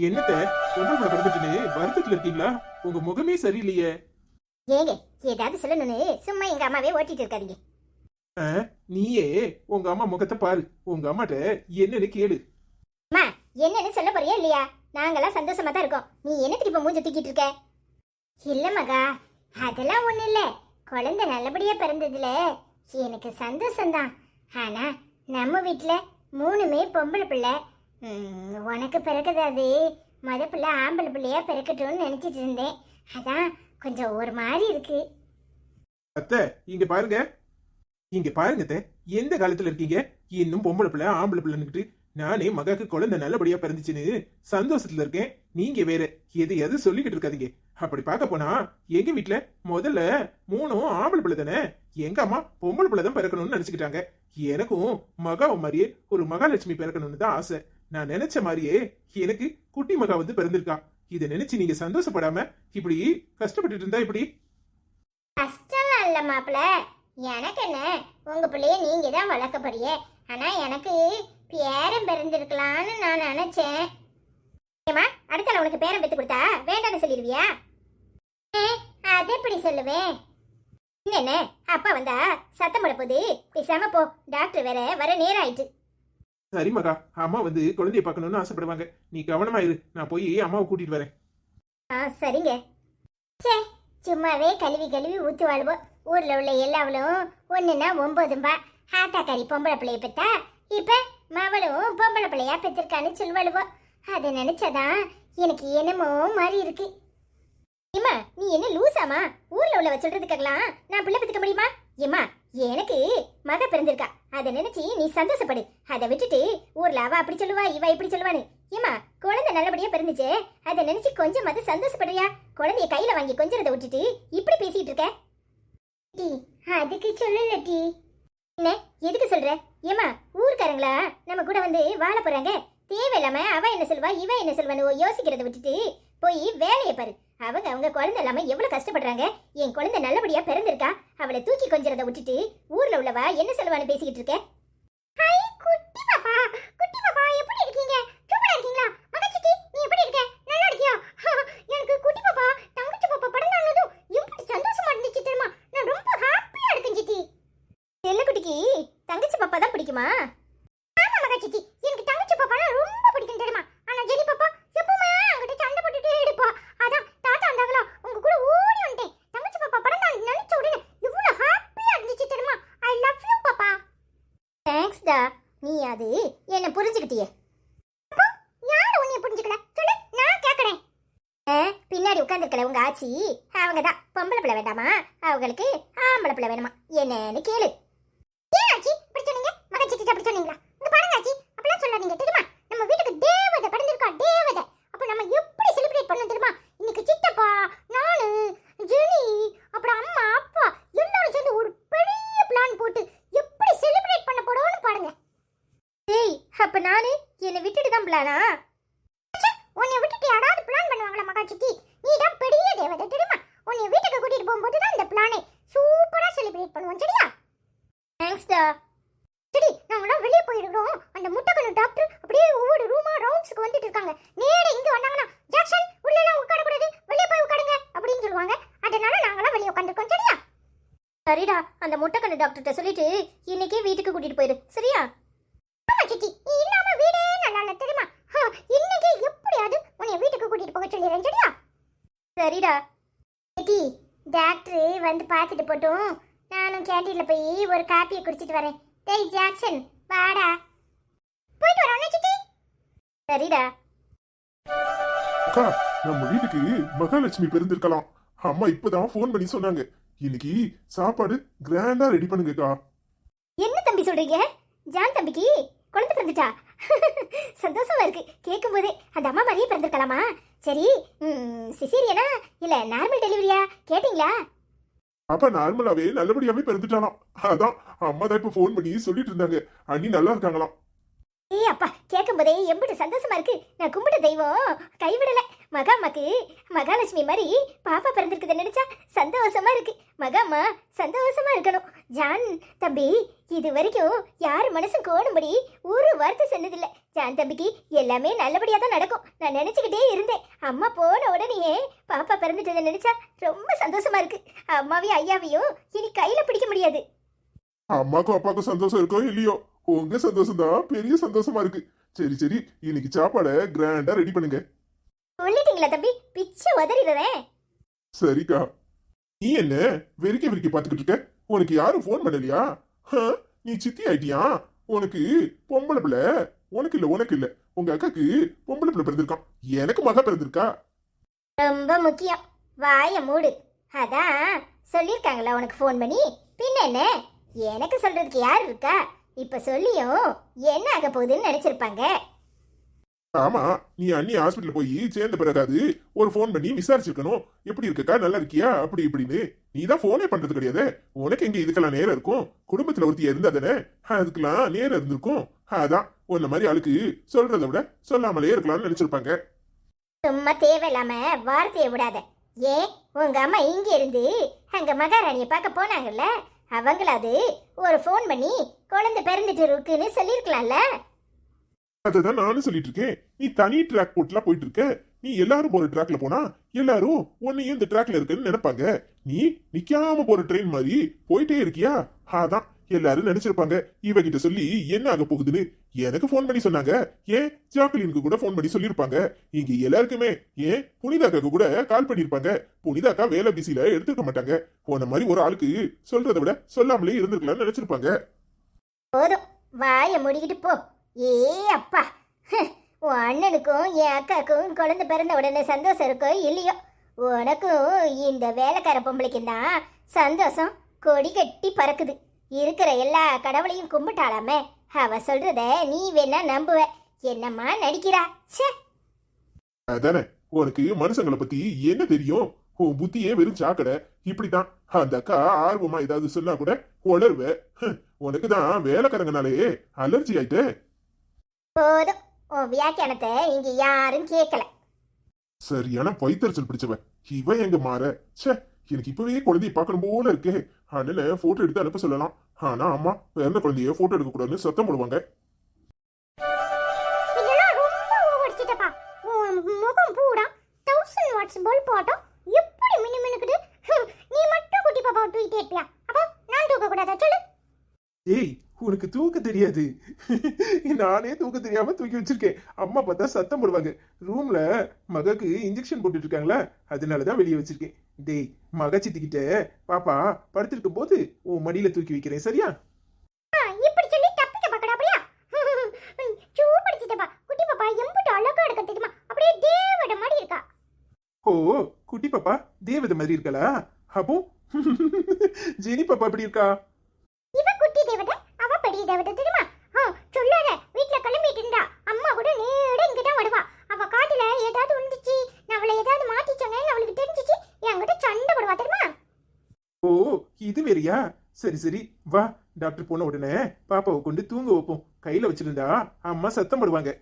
என்னத்த பொம்பளை பிறந்துட்டுன்னு வருத்தத்துல இருக்கீங்களா? உங்க முகமே சரியில்லையே. ஏங்க ஏதாவது சொல்லணும்னு சும்மா எங்க அம்மாவே ஓட்டிட்டு இருக்காதீங்க. ஆ, நீயே உங்க அம்மா முகத்தை பாரு. உங்க அம்மாட்ட என்னன்னு கேளு. அம்மா என்னன்னு சொல்ல போறியா இல்லையா? நாங்கெல்லாம் சந்தோஷமா தான் இருக்கோம். நீ என்ன திருப்ப மூஞ்ச தூக்கிட்டு இருக்க? இல்ல மகா, அதெல்லாம் ஒண்ணு இல்ல. குழந்தை நல்லபடியா பிறந்ததுல எனக்கு சந்தோஷம்தான். ஆனா நம்ம வீட்டுல 3மே பொம்பளை பிள்ளை. உனக்கு பிறகுது அது மொத பிள்ளை ஆம்பளை பிள்ளையா பிறக்கட்டும்னு நினைச்சிட்டு இருந்தேன். அதான் கொஞ்சம் ஒரு மாதிரி இருக்கு. அத்தை இங்க பாருங்க, இங்க பாருங்க அத்தை. எந்த காலத்துல இருக்கீங்க? இன்னும் பொம்பளை பிள்ளை ஆம்பளை பிள்ளைன்னுக்கிட்டு நானே மகாக்கு குழந்தை நல்லபடியா பிறந்துச்சுன்னு சந்தோஷத்துல இருக்கேன். நீங்க வேற எதையாவது சொல்லிக்கிட்டு இருக்காதீங்க. அப்படி பார்க்க போனா எங்க வீட்டுல முதல்ல 3ம் ஆம்பளை பிள்ளை தானே. எங்க அம்மா பொம்பளை பிள்ளை தான் பிறக்கணும்னு நினைச்சுக்கிட்டாங்க. எனக்கும் மகாவை மாதிரியே ஒரு மகாலட்சுமி பிறக்கணும்னு தான் ஆசை. நான் நினைச்ச மாதிரியே எனக்கு குட்டி மகா வந்து பிறந்திருக்கா. இதை நினைச்சு நீங்க சந்தோஷப்படாம இப்படி கஷ்டப்பட்டுட்டு இருந்தா இப்படி? கஷ்டம்லாம் இல்ல மாப்பிள்ள, எனக்கு என்ன, உங்க பிள்ளைய நீங்க தான் வளர்க்க போறியே. ஆனா எனக்கு பேரன் பிறந்திருக்கலாம்னு நான் நினைச்சேன். ஏமா அடுத்த உனக்கு பேரன் பெத்து கொடுத்தா வேண்டாம்னு சொல்லிடுவியா? அது எப்படி சொல்லுவேன்? என்ன அப்பா வந்தா சத்தம் போட போகுது, பேசாம போ. டாக்டர் வேற வர நேரம் ஆயிட்டு. சரி மகா, அம்மா வந்து குழந்தைய பார்க்கணும்னு ஆசைப்படுவாங்க. நீ கவனமா இரு, நான் போய் அம்மாவை கூட்டிட்டு வரேன். சரிங்க. சே சும்மாவே கழுவி கழுவி ஊத்து வாழ்வோம். ஊர்ல உள்ள எல்லாவளும் ஒண்ணுன்னா 9 ஆத்தாக்காரி பொம்பளை பிள்ளைய பெத்தா, இப்ப மவளும் பொம்பளை பிள்ளையா பெத்திருக்கான்னு சொல்வாளுவோம். அதை நினைச்சாதான் எனக்கு என்னமோ மாதிரி இருக்கு. ஏமா நீ என்ன லூசாமா? ஊர்ல உள்ளவ சொல்றதுக்கெல்லாம் நான் பிள்ளை பெத்துக்க முடியுமா? ஏமா எனக்கு மக பிறந்திருக்கா, அதை நினைச்சு நீ சந்தோஷப்படு. அதை விட்டுட்டு ஊர்ல அவ அப்படி சொல்லுவா இவ இப்படி சொல்லுவான்னு. ஏமா குழந்தை நல்லபடியா பிறந்துச்சு, அதை நினைச்சு கொஞ்சம் அது சந்தோஷப்படுறியா? குழந்தைய கையில வாங்கி கொஞ்சத்தை விட்டுட்டு இப்படி பேசிட்டு இருக்க. அதுக்கு சொல்லல டி. என்ன எதுக்கு சொல்ற? ஏமா ஊர்க்காரங்களா நம்ம கூட வந்து வாழ போறாங்க. தேவையில்லாம அவ என்ன சொல்வா இவ என்ன சொல்வான்னு யோசிக்கிறத விட்டுட்டு போய் வேலையை பாரு. அவங்க குழந்தை இல்லாம எவ்வளவு கஷ்டப்படுறாங்க. என் குழந்தை நல்லபடியா பிறந்திருக்கா, அவளை தூக்கி கொஞ்சறத விட்டுட்டு ஊர்ல உள்ளவா என்ன சொல்லுவான்னு பேசிக்கிட்டு இருக்க. குட்டி பாப்பா, குட்டி பாப்பா எப்படி இருக்கீங்க? சூப்பரா இருக்கீங்களா? மகச்சிட்டி நீ எப்படி இருக்க? நல்லா இருக்கியா? எனக்கு குட்டி பாப்பா தங்கச்சி பாப்பா பிறந்தானதும் எப்படி சந்தோஷமா இருந்துச்சு தெரியுமா? நான் ரொம்ப ஹாப்பியா இருக்கேன் சித்தி. செல்ல குட்டிக்கு தங்கச்சி பாப்பா தான் பிடிக்குமா? ஆமா மகச்சிட்டி, எனக்கு தங்கச்சி பாப்பானா ரொம்ப பிடிக்கும் தெரியுமா? ஆனா ஜெனி பாப்பா எப்பவுமே அங்கிட்ட சண்டை போட்டுட்டே இருப்பா. அதான் தாத்தா வந்தாங்களா உங்க கூட ஓடி வந்துட்டேன். தங்கச்சி பாப்பா பிறந்தான்னு நினைச்ச உடனே இவ்வளவு ஹாப்பியா இருந்துச்சு தெரியுமா? ஐ லவ் யூ பாப்பா. தேங்க்ஸ் டா, நீ அது என்ன புரிஞ்சுக்கிட்டியே. அப்போ யாரு உன்னை புரிஞ்சுக்கல சொல்லு, நான் கேக்குறேன். பின்னாடி உட்கார்ந்துருக்கல உங்க ஆச்சி, அவங்க தான் பொம்பளை பிள்ளை வேண்டாமா, அவங்களுக்கு ஆம்பளை பிள்ளை வேணுமா என்னன்னு கேளு. ஏன் ஆச்சி இப்படி சொன்னீங்க? மகச்சிட்டி அப்படி சொன்னீங்களா? இங்க பாருங்க ஆச்சி, அப்பலாம் சொல்லாதீங்க தெரியுமா? நம்ம வீட்டுக்கு தேவதை பிறந்திருக்கா, தேவதை. அப்ப நம்ம எப்படி செலிப்ரேட் பண்ணணும் தெரியுமா? இன்னைக்கு சித்தப்பா நானு ஜெனி அப்புறம் அம்மா அப்பா எல்லாரும் சேர்ந்து ஒரு பெரிய பிளான் போட்டு எப்படி செலிப்ரேட் பண்ண போறோம்னு பாருங்க. ஏய் அப்ப நானு என்னை விட்டுட்டு தான் பிளானா? உன்னை விட்டுட்டு யாராவது பிளான் பண்ணுவாங்களா மகாச்சிட்டி? நீ தான் பெரிய தேவதை தெரியுமா? உன்னை வீட்டுக்கு கூட்டிட்டு போகும்போது தான் இந்த பிளானை சூப்பரா செலிப்ரேட் பண்ணுவோம் சரியா? தேங்க்ஸ் டா. சரி நாங்களாம் வெளியே போயிடுறோம். அந்த முட்டைக்கண்ணு டாக்டர் அப்படியே ஒவ்வொரு ரூமா ரவுண்ட்ஸ்க்கு வந்துட்டு இருக்காங்க. நேரா இங்க வந்தாங்கன்னா ஜாக்சன் உள்ள எல்லாம் உட்கார கூடாது, வெளியே போய் உட்காருங்க அப்படின்னு சொல்லுவாங்க. அதனால நாங்களாம் வெளியே உட்காந்துருக்கோம் சரியா? சரிடா, அந்த முட்டைக்கண்ணு டாக்டர்கிட்ட சொல்லிட்டு இன்னைக்கே வீட்டுக்கு கூட்டிட்டு போயிரு சரியா? ஆமா சித்தி, நீ இல்லாம வீடே நல்லா இல்ல தெரியுமா? இன்னைக்கு எப்படியாவது உன்னை வீட்டுக்கு கூட்டிட்டு போக சொல்லிடுறேன் சரியா? சரிடா. சித்தி டாக்டர் வந்து பார்த்துட்டு போட்டும், நானும் கேண்டீன்ல போய் ஒரு காப்பியை குடிச்சிட்டு வரேன். டேய் ஜாக்சன் வாடா, போயிட்டு வரோம் சித்தி. சரிடா. அக்கா நம்ம வீட்டுக்கு மகாலட்சுமி பிறந்திருக்கலாம். அம்மா இப்பதான் போன் பண்ணி சொன்னாங்க. இன்னைக்கு சாப்பாடு கிராண்டா ரெடி பண்ணுங்கக்கா. என்ன தம்பி சொல்றீங்க? ஜான் தம்பிக்கு குழந்தை பிறந்துட்டா? சந்தோஷமா இருக்கு கேட்கும் போதே. அந்த அம்மா மாதிரியே பிறந்திருக்கலாமா? சரி சிசேரியனா இல்ல நார்மல் டெலிவரியா கேட்டீங்களா? அப்ப நார்மலாவே நல்லபடியாவே பிறந்துட்டாலாம். அதான் அம்மா தான் இப்ப போன் பண்ணி சொல்லிட்டு இருந்தாங்க. அண்ணி நல்லா இருக்காங்களாம். ஏய் அப்பா கேட்கும் போதே எம்பிட்டு சந்தோஷமா இருக்கு. நான் கும்பிட்ட தெய்வம் கைவிடல. மகாம்மாக்கு மகாலட்சுமி மாதிரி பாப்பா பிறந்திருக்குது நினைச்சா சந்தோஷமா இருக்கு. மகாம்மா சந்தோஷமா இருக்கணும். ஜான் தம்பி இது வரைக்கும் யார் மனசும் கோணும்படி ஒரு வார்த்தை சொன்னதில்ல. ஜான் தம்பிக்கு எல்லாமே நல்லபடியா தான் நடக்கும் நான் நினைச்சுக்கிட்டே இருந்தேன். அம்மா போன உடனே பாப்பா பிறந்துட்டதை நினைச்சா ரொம்ப சந்தோஷமா இருக்கு. அம்மாவையும் ஐயாவையும் இனி கையில பிடிக்க முடியாது. அம்மாக்கும் அப்பாக்கும் சந்தோஷம் இருக்கோ இல்லையோ, உங்க சந்தோஷம் தான் பெரிய சந்தோஷமா இருக்கு. சரி சரி, இன்னைக்கு சாப்பாடை கிராண்டா ரெடி பண்ணுங்க. சொல்லிட்டீங்களா தம்பி, பிச்சு உதறிடுறேன். சரிக்கா. நீ என்ன வெறிக்க வெறிக்க பாத்துக்கிட்டு இருக்க? உனக்கு யாரும் ஃபோன் பண்ணலையா? நீ சித்தி ஆயிட்டியா? உனக்கு பொம்பளை பிள்ளை. உனக்கு இல்ல உங்க அக்காக்கு பொம்பளை பிள்ளை பிறந்திருக்கான். எனக்கு மகா பிறந்திருக்கா. ரொம்ப முக்கியம், வாய மூடு. அதான் சொல்லிருக்காங்களா உனக்கு ஃபோன் பண்ணி? பின்ன என்ன, எனக்கு சொல்றதுக்கு யார் இருக்கா? இப்ப சொல்லியும் என்ன ஆக போகுதுன்னு நினைச்சிருப்பாங்க. ஆமா, நீ அண்ணி ஹாஸ்பிட்டல் போய் சேர்ந்த பிறகாது ஒரு ஃபோன் பண்ணி விசாரிச்சிருக்கணும். எப்படி இருக்கக்கா, நல்லா இருக்கியா, அப்படி இப்படின்னு. நீ தான் ஃபோனே பண்றது கிடையாது. உனக்கு எங்க இதுக்கெல்லாம் நேரம் இருக்கும்? குடும்பத்துல ஒருத்தி இருந்தா தானே அதுக்கெல்லாம் நேரம் இருந்திருக்கும். அதான் உன்ன மாதிரி ஆளுக்கு சொல்றதை விட சொல்லாமலே இருக்கலாம்னு நினைச்சிருப்பாங்க. சும்மா தேவையில்லாம வார்த்தையை விடாத. ஏன் உங்க அம்மா இங்க இருந்து அங்க மகாராணிய பார்க்க போனாங்கல்ல, அவங்களாவது ஒரு ஃபோன் பண்ணி குழந்தை பிறந்துட்டு இருக்குன்னு சொல்லிருக்கலாம்ல. அததான் நானும் சொல்லிட்டு இருக்கேன். நீ தனி ட்ராக் போட்டுலாம் போயிட்டு இருக்க. நீ எல்லாரும் போற ட்ராக்ல போனா எல்லாரும் உன்னையும் இந்த ட்ராக்ல இருக்குன்னு நினைப்பாங்க. நீ நிக்காம போற ட்ரெயின் மாதிரி போயிட்டே இருக்கியா? அதான் எல்லாரும் நினைச்சிருப்பாங்க இவகிட்ட சொல்லி என்ன ஆக போகுதுன்னு. எனக்கு ஃபோன் பண்ணி சொன்னாங்க. ஏன் ஜாக்குலினுக்கு கூட ஃபோன் பண்ணி சொல்லியிருப்பாங்க. இங்க எல்லாருக்குமே ஏன் புனிதாக்காக்கு கூட கால் பண்ணிருப்பாங்க. புனிதாக்கா வேலை பிஸில எடுத்துக்க மாட்டாங்க. போன மாதிரி ஒரு ஆளுக்கு சொல்றதை விட சொல்லாமலே இருந்திருக்கலாம்னு நினைச்சிருப்பாங்க. போதும், வாய முடிக்கிட்டு போ. ஏ அப்பா, உன் அண்ணனுக்கும் என் அக்காக்கும் குழந்தை பிறந்த உடனே சந்தோஷம் இருக்கோ இல்லையோ, உனக்கும் இந்த வேலைக்கார பொம்பளைக்கும் தான் சந்தோஷம் கொடி கட்டி பறக்குது. இருக்கிற எல்லா கடவுளையும் கும்பிட்டாலாமே, அவ சொல்றத நீ வேணா நம்புவ. என்னம்மா நடிக்கிறா? ச்சே. அதானே, உனக்கு மனுஷங்களை பத்தி என்ன தெரியும்? உன் புத்தியே வெறும் சாக்கடை. இப்படித்தான் அந்த அக்கா ஆர்வமா ஏதாவது சொன்னா கூட உளர்வ. உனக்கு தான் வேலைக்காரங்கனாலே அலர்ஜி ஆயிட்டு. போதும், உன் வியாக்கியானத்தை இங்க யாரும் கேட்கல. சரியான பைத்தறிச்சல் பிடிச்சவ இவ. எங்க மாற? ச்சே, எனக்கு இப்பவே குழந்தைய பார்க்கணும் போல இருக்கே. அண்ணனை போட்டோ எடுத்து அனுப்ப சொல்லலாம். ஆனா அம்மா பிறந்த குழந்தைய போட்டோ எடுக்க கூடாதுன்னு சத்தம் போடுவாங்க. இதெல்லாம் ரொம்ப ஓவர்ச்சிட்டப்பா. உன் முகம் பூரா 1000 வாட்ஸ் பல்ப் போட்டோம் எப்படி மினுமினுக்குது. நீ மட்டும் குட்டி பாப்பா தூக்கிட்டே இருப்பியா? அப்போ நான் தூக்க கூடாதா சொல்லு? ஏய், உனக்கு தூக்க தெரியாது. நானே தூக்க தெரியாம தூக்கி வச்சிருக்கேன். அம்மா பார்த்தா சத்தம் போடுவாங்க. ரூம்ல மகக்கு இன்ஜெக்ஷன் போட்டுட்டு இருக்காங்களா, அதனாலதான் வெளியே வச்சிருக்கேன். டேய், மக சித்திக்கிட்ட பாப்பா படுத்திருக்கும் போது உன் மடியில தூக்கி வைக்கிறேன், சரியா? இப்படி சொல்லி தப்பிக்க பார்க்கடா அப்படியா? சூ படிச்சிட்டப்பா. குட்டி பாப்பா எம்புட்டு அழகா இருக்க தெரியுமா? அப்படியே தேவட மாதிரி இருக்கா. ஓ, குட்டி பாப்பா தேவதை மாதிரி இருக்கலா? அப்போ ஜெனி பாப்பா எப்படி இருக்கா? இவ குட்டி தேவதை, அவ பெரிய தேவதை தெரியுமா? சொல்லாத. வீட்டுல கிளம்பிட்டு இருந்தா அம்மா கூட நேரா இங்கதான் வருவா. அவ காதுல ஏதாவது விழுந்துச்சு, நான் அவளை ஏதாவது மாத்தி சொன்னேன்னு அவளுக்கு தெரிஞ்சிச்சு, என்கிட்ட சண்டை போடுவா தெரியுமா? ஓ, இது வேறையா? சரி சரி, வா. டாக்டர் போன உடனே பாப்பாவை கொண்டு தூங்க வைப்போம். கையில வச்சிருந்தா அம்மா சத்தம் போடுவாங்க.